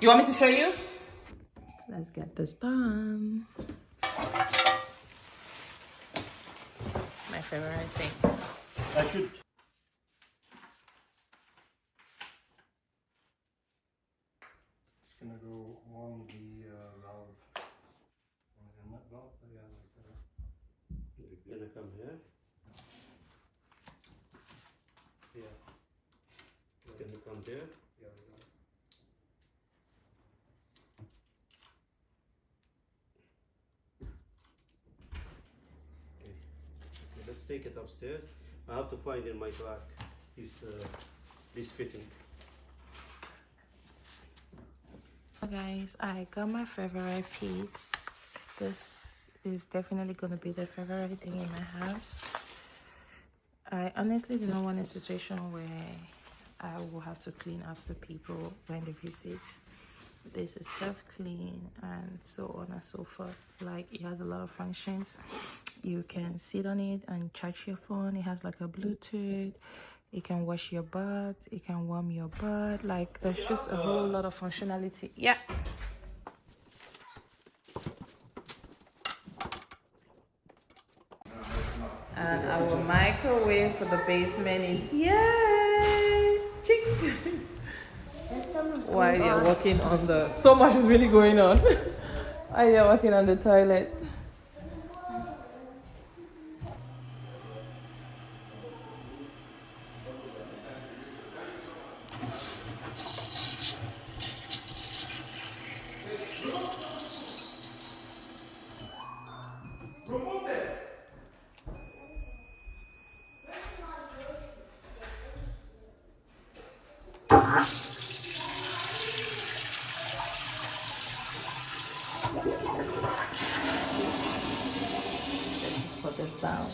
You want me to show you? Let's get this done. My favorite thing. I should. It's gonna go on the valve. On that valve, yeah, like that. It's gonna come here. Yeah. It's gonna come here. Yeah, like that. Okay, let's take it upstairs. I have to find in my bag this fitting. So guys, I got my favorite piece. This is definitely gonna be the favorite thing in my house. I honestly do not want a situation where I will have to clean after people when they visit. This is self-clean and so on and so forth. Like, it has a lot of functions. You can sit on it and charge your phone. It has like a Bluetooth. It can wash your butt. It can warm your butt. Like, there's just a whole lot of functionality. Yeah. And our microwave for the basement is, yay! Chick! While you're working on the, so much is really going on. While you're working on the toilet. Put this down.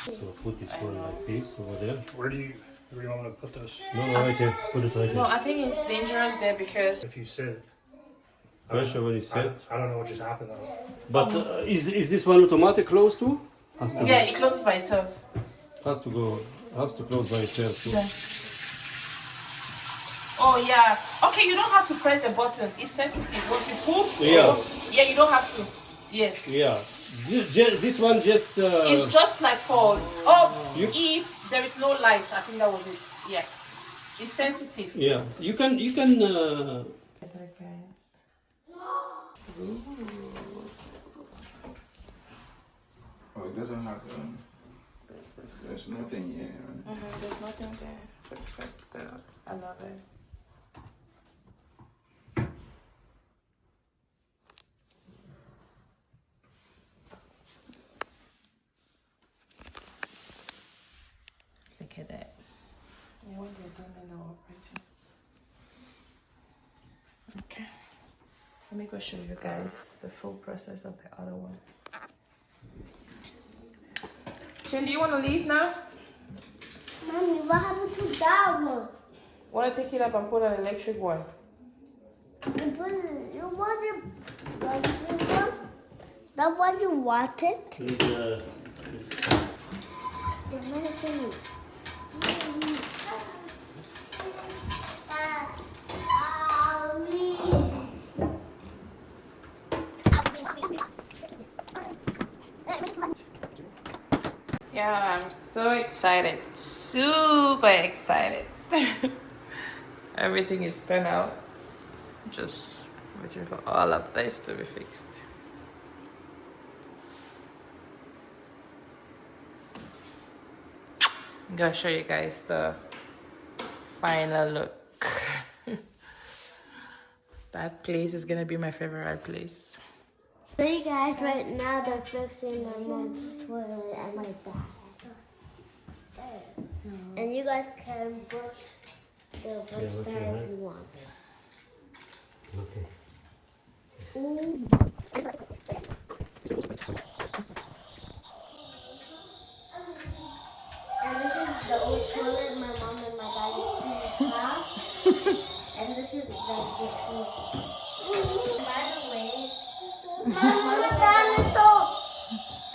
So put this one like this over there. Where do you want me to put this? No, right here. Put it right No, here. I think it's dangerous there because If you sit, Pressure when you set. I don't know what just happened though. But is this one automatic close too? Has to yeah, it closes by itself. Has to go. Has to close by itself too. Yeah. Oh yeah. Okay, you don't have to press the button. It's sensitive. Once you pull, Yeah. yeah, you don't have to. Yes. Yeah. This one just. It's just like for if there is no light. I think that was it. Yeah. It's sensitive. Yeah. You can. Oh, it doesn't have there's nothing here. There's nothing there. Perfect. I love it. Look at that. Yeah, when they're doing the operating. Okay. Let me go show you guys the full process of the other one. Shin, do you want to leave now? Mommy, what happened to that one? Want to take it up and put an electric one? You want it? That one you wanted? Yeah, I'm so excited. Super excited. Everything is turned out. Just waiting for all of this to be fixed. I'm gonna show you guys the final look. That place is gonna be my favorite place. So you guys, right now they're fixing my mom's toilet and my dad. And you guys can put the website if you want. Okay. Ooh. And this is the old toilet my mom and my dad used to have. And this is the jacuzzi. By the way, Mama dinosaur.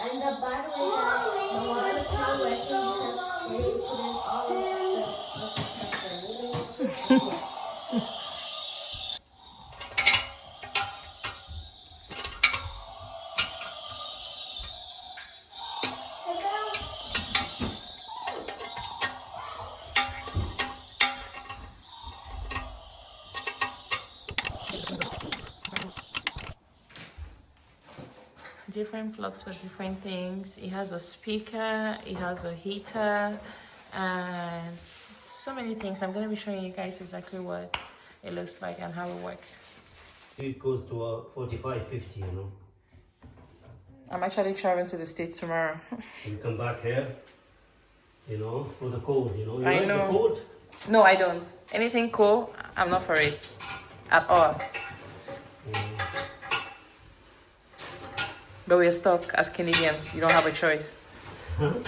And by the way, guys, the water is not working because they put in all of this stuff. Different plugs for different things. It has a speaker, it has a heater, and so many things. I'm going to be showing you guys exactly what it looks like and how it works. It goes to 45, 50, you know. I'm actually traveling to the States tomorrow. We come back here, you know, for the cold, you know. You I like know. the cold? No, I don't. Anything cool, I'm not for it at all. But we're stuck as Canadians. You don't have a choice. I know. You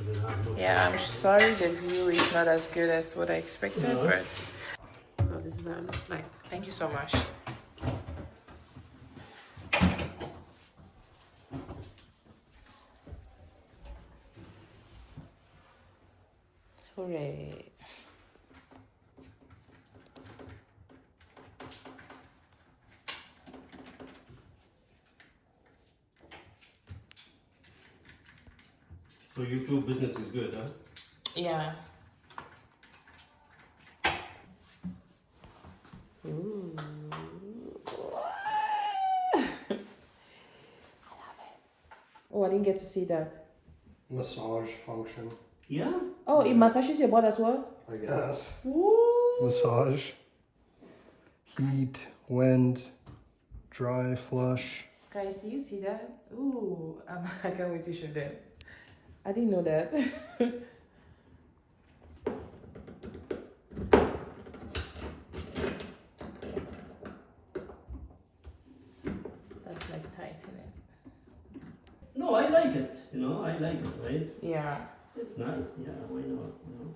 don't have no Yeah, I'm sorry the view is not as good as what I expected, Yeah. but so this is how it looks like. Thank you so much. Hooray. So YouTube business is good, huh? Yeah. Ooh. Oh, I didn't get to see that. Massage function, Yeah. Oh, it massages your butt as well? I guess. Ooh. Massage, heat, wind, dry, flush. Guys, do you see that? Ooh, I can't wait to show them. I didn't know that. That's like tightening. No, I like it. You know, I like it, right? Yeah. It's nice. Yeah, why not? You know.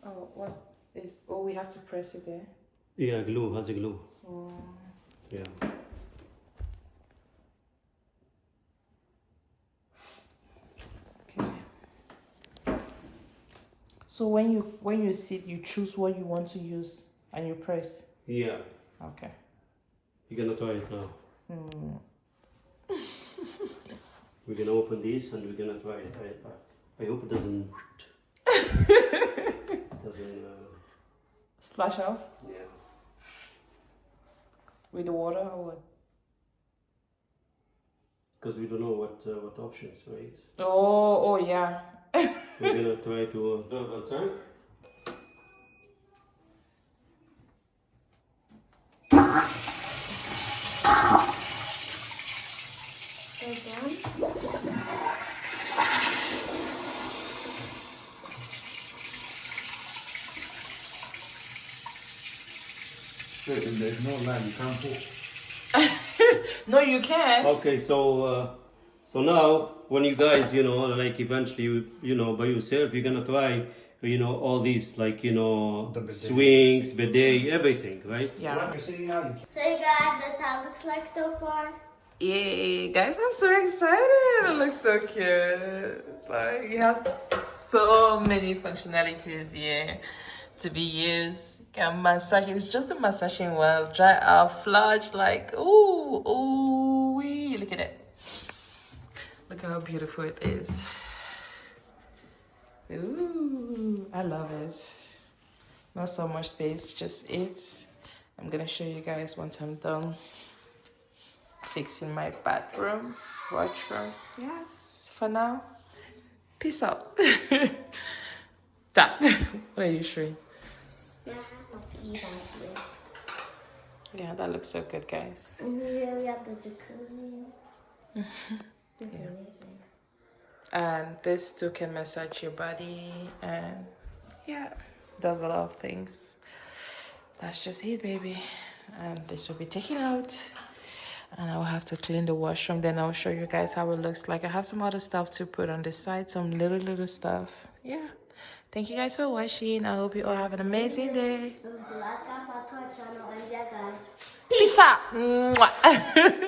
Oh, oh, we have to press it there. Yeah, glue. Has a glue. Oh. Yeah. Okay. So when you sit, you choose what you want to use and you press. Yeah. Okay. You're gonna try it now. Mm. We're gonna open this and we're gonna try it. I hope it doesn't. doesn't. Splash off Yeah. with the water or what? Because we don't know what options, right? Oh yeah. We're gonna try to do it outside. If there's no line, you can't pull. No, you can. Okay, so now when you guys, you know, like eventually, you know, by yourself, you're gonna try, you know, all these like, you know, The bidet. swings, bidet, everything, right? Yeah. What you're seeing now, you So you guys, that's how it looks like so far. Yeah, guys, I'm so excited. It looks so cute. Like, it has so many functionalities here to be used. Can massage. It's just a massaging well, dry out, flush, like, ooh, wee. Look at it. Look at how beautiful it is. Ooh, I love it. Not so much space, just it. I'm gonna show you guys once I'm done fixing my bathroom, washroom. Yes, for now. Peace out. That. What are you showing? Yeah, I have my pee bags with. Yeah, that looks so good, guys. And here we have the jacuzzi. It's amazing. And this too can massage your body and yeah, does a lot of things. that's just it, baby. And this will be taken out. And I'll have to clean the washroom. Then I'll show you guys how it looks like. I have some other stuff to put on the side. Some little stuff. Yeah. Thank you guys for watching. I hope you all have an amazing day. This is the last guy for our channel, and yeah, guys. Peace out. Mwah.